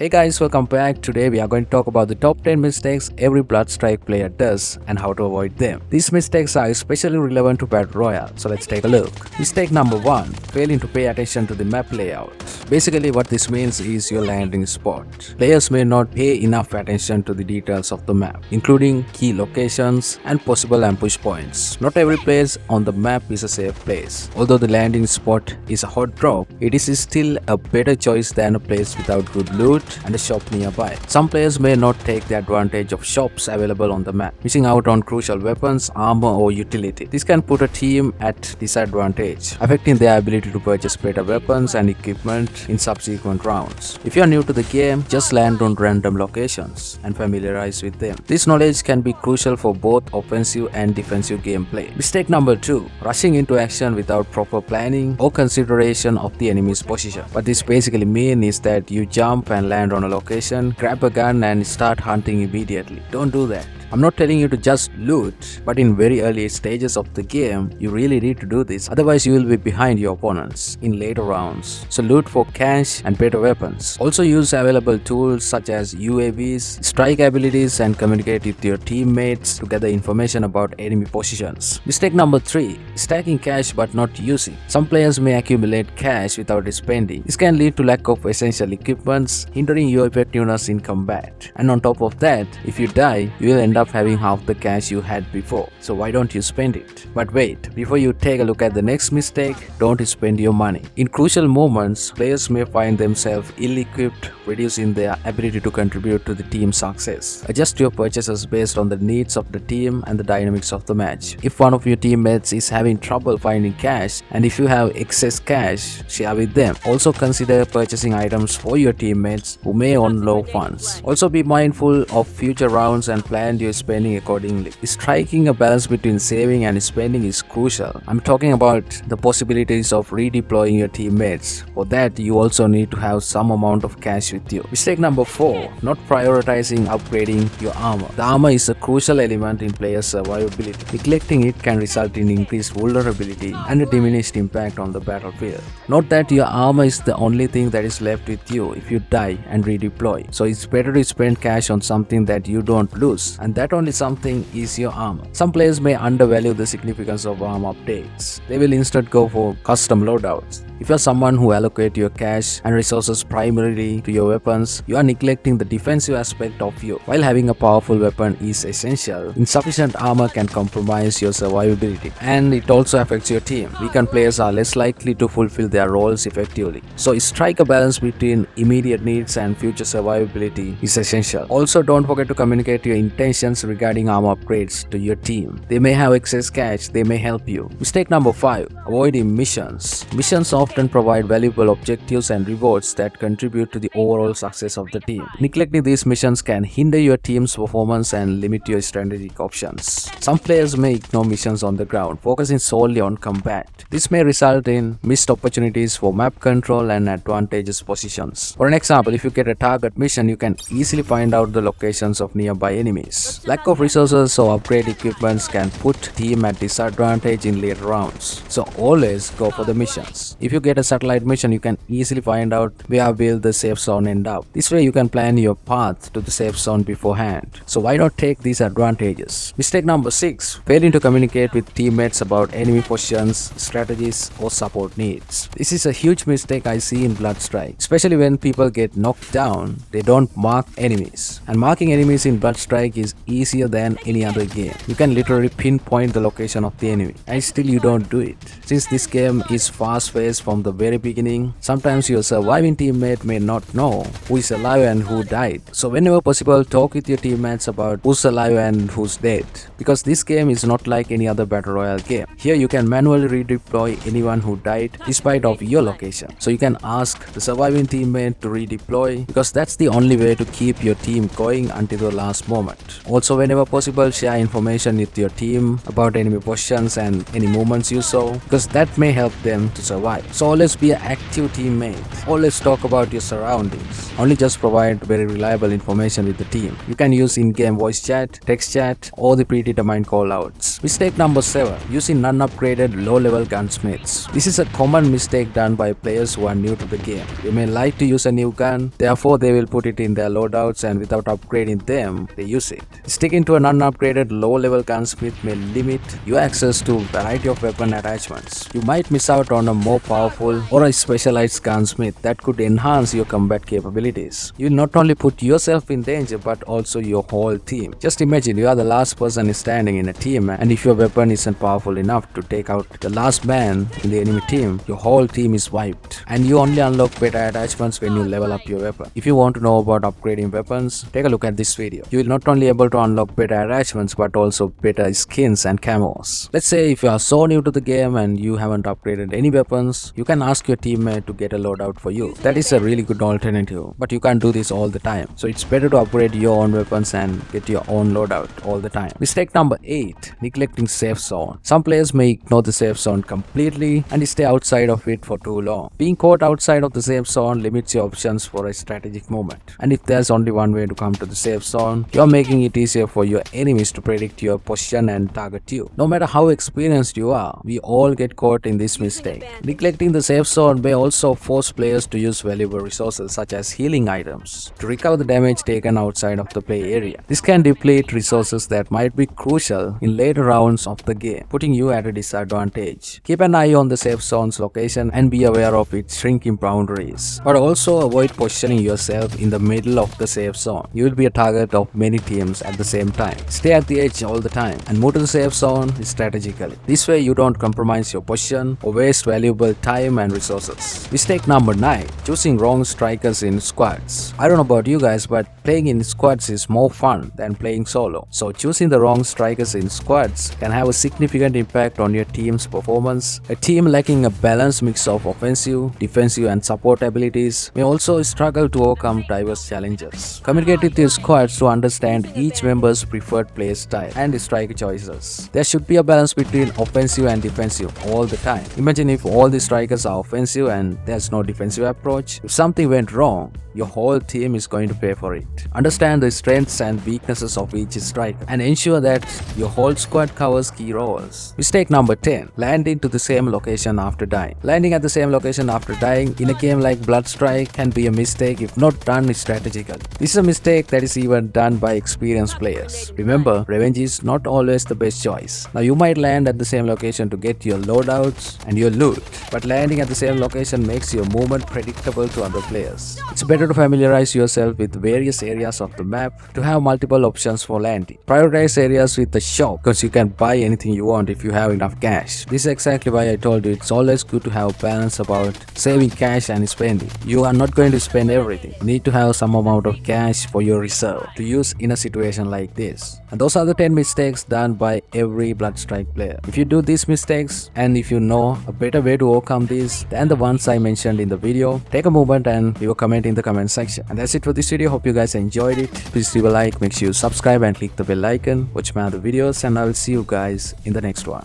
Hey guys, welcome back. Today we are going to talk about the top 10 mistakes every Bloodstrike player does and how to avoid them. These mistakes are especially relevant to Battle Royale, so let's take a look. Mistake number 1. Failing to pay attention to the map layout. Basically what this means is your landing spot. Players may not pay enough attention to the details of the map, including key locations and possible ambush points. Not every place on the map is a safe place. Although the landing spot is a hot drop, it is still a better choice than a place without good loot and a shop nearby. Some players may not take the advantage of shops available on the map, missing out on crucial weapons, armor or utility. This can put a team at disadvantage, affecting their ability to purchase better weapons and equipment in subsequent rounds. If you are new to the game, just land on random locations and familiarize with them. This knowledge can be crucial for both offensive and defensive gameplay. Mistake number 2. Rushing into action without proper planning or consideration of the enemy's position. What this basically means is that you jump and land on a location, grab a gun and start hunting immediately. Don't do that. I'm not telling you to just loot, but in very early stages of the game, you really need to do this. Otherwise, you will be behind your opponents in later rounds. So loot for cash and better weapons. Also use available tools such as UAVs, strike abilities and communicate with your teammates to gather information about enemy positions. Mistake number 3. Stacking cash but not using. Some players may accumulate cash without spending. This can lead to lack of essential equipments, hindering your effectiveness in combat. And on top of that, if you die, you will end up having half the cash you had before. So why don't you spend it? But wait, before you take a look at the next mistake, don't spend your money. In crucial moments, players may find themselves ill-equipped, reducing their ability to contribute to the team's success. Adjust your purchases based on the needs of the team and the dynamics of the match. If one of your teammates is having trouble finding cash, and if you have excess cash, share with them. Also consider purchasing items for your teammates who may own low funds. Also be mindful of future rounds and plan your spending accordingly. Striking a balance between saving and spending is crucial. I'm talking about the possibilities of redeploying your teammates. For that, you also need to have some amount of cash with you. Mistake number 4. Not prioritizing upgrading your armor. The armor is a crucial element in player survivability. Neglecting it can result in increased vulnerability and a diminished impact on the battlefield. Note that your armor is the only thing that is left with you if you die and redeploy. So it's better to spend cash on something that you don't lose, and that only something is your armor. Some players may undervalue the significance of armor updates. They will instead go for custom loadouts. If you are someone who allocates your cash and resources primarily to your weapons, you are neglecting the defensive aspect of you. While having a powerful weapon is essential, insufficient armor can compromise your survivability, and it also affects your team. Weakened players are less likely to fulfill their roles effectively. So strike a balance between immediate needs and future survivability is essential. Also, don't forget to communicate your intentions regarding armor upgrades to your team. They may have excess cash, they may help you. Mistake number 5. Avoiding missions. Missions often provide valuable objectives and rewards that contribute to the overall success of the team. Neglecting these missions can hinder your team's performance and limit your strategic options. Some players may ignore missions on the ground, focusing solely on combat. This may result in missed opportunities for map control and advantageous positions. For an example, if you get a target mission, you can easily find out the locations of nearby enemies. Lack of resources or upgrade equipments can put team at disadvantage in later rounds. So always go for the missions. If you get a satellite mission, you can easily find out where will the safe zone end up. This way you can plan your path to the safe zone beforehand. So why not take these advantages? Mistake number 6. Failing to communicate with teammates about enemy positions, strategies or support needs. This is a huge mistake I see in Bloodstrike. Especially when people get knocked down, they don't mark enemies. And marking enemies in Bloodstrike is easier than any other game. You can literally pinpoint the location of the enemy, and still you don't do it. Since this game is fast-paced from the very beginning, sometimes your surviving teammate may not know who is alive and who died. So whenever possible, talk with your teammates about who's alive and who's dead, because this game is not like any other battle royale game. Here you can manually redeploy anyone who died despite of your location. So you can ask the surviving teammate to redeploy, because that's the only way to keep your team going until the last moment. Also, whenever possible, share information with your team about enemy positions and any movements you saw, because that may help them to survive. So always be an active teammate. Always talk about your surroundings. Only just provide very reliable information with the team. You can use in-game voice chat, text chat, or the predetermined callouts. Mistake number 7. Using non-upgraded low-level gunsmiths. This is a common mistake done by players who are new to the game. They may like to use a new gun, therefore they will put it in their loadouts and without upgrading them, they use it. Sticking to a non-upgraded low-level gunsmith may limit your access to a variety of weapon attachments. You might miss out on a more powerful or a specialized gunsmith that could enhance your combat capabilities. You will not only put yourself in danger but also your whole team. Just imagine you are the last person standing in a team, and if your weapon isn't powerful enough to take out the last man in the enemy team, your whole team is wiped. And you only unlock better attachments when you level up your weapon. If you want to know about upgrading weapons, take a look at this video. You will not only able to unlock better attachments but also better skins and camos. Let's say if you are so new to the game and you haven't upgraded any weapons, you can ask your teammate to get a loadout for you. That is a really good alternative, but you can't do this all the time. So it's better to upgrade your own weapons and get your own loadout all the time. Mistake number 8. Neglecting safe zone. Some players may ignore the safe zone completely and stay outside of it for too long. Being caught outside of the safe zone limits your options for a strategic movement. And if there's only one way to come to the safe zone, you're making it easier for your enemies to predict your position and target you. No matter how experienced you are, we all get caught in this mistake. Neglecting the safe zone may also force players to use valuable resources such as healing items to recover the damage taken outside of the play area. This can deplete resources that might be crucial in later rounds of the game, putting you at a disadvantage. Keep an eye on the safe zone's location and be aware of its shrinking boundaries. But also avoid positioning yourself in the middle of the safe zone. You will be a target of many teams at the same time. Stay at the edge all the time and move to the safe zone strategically. This way you don't compromise your position or waste valuable time and resources. Mistake number 9. Choosing wrong strikers in squads. I don't know about you guys, but playing in squads is more fun than playing solo. So choosing the wrong strikers in squads can have a significant impact on your team's performance. A team lacking a balanced mix of offensive, defensive and support abilities may also struggle to overcome diverse challenges. Communicate with your squads to understand each member's preferred play style and strike choices. There should be a balance between offensive and defensive all the time. Imagine if all the strikers are offensive and there's no defensive approach. If something went wrong, your whole team is going to pay for it. Understand the strengths and weaknesses of each striker and ensure that your whole squad covers key roles. Mistake number 10. Land into the same location after dying. Landing at the same location after dying in a game like Bloodstrike can be a mistake if not done strategically. This is a mistake that is even done by experienced players. Remember, revenge is not always the best choice. Now you might land at the same location to get your loadouts and your loot, but landing at the same location makes your movement predictable to other players. It's better to familiarize yourself with various areas of the map to have multiple options for landing. Prioritize areas with the shop because you can buy anything you want if you have enough cash. This is exactly why I told you it's always good to have balance about saving cash and spending. You are not going to spend everything. You need to have some amount of cash for your reserve to use in a situation like this. And those are the 10 mistakes done by every Bloodstrike player. If you do these mistakes and if you know a better way to overcome these than the ones I mentioned in the video, take a moment and leave a comment in the comment section. And that's it for this video. Hope you guys enjoyed it. Please leave a like, make sure you subscribe and click the bell icon. Watch my other videos and I will see you guys in the next one.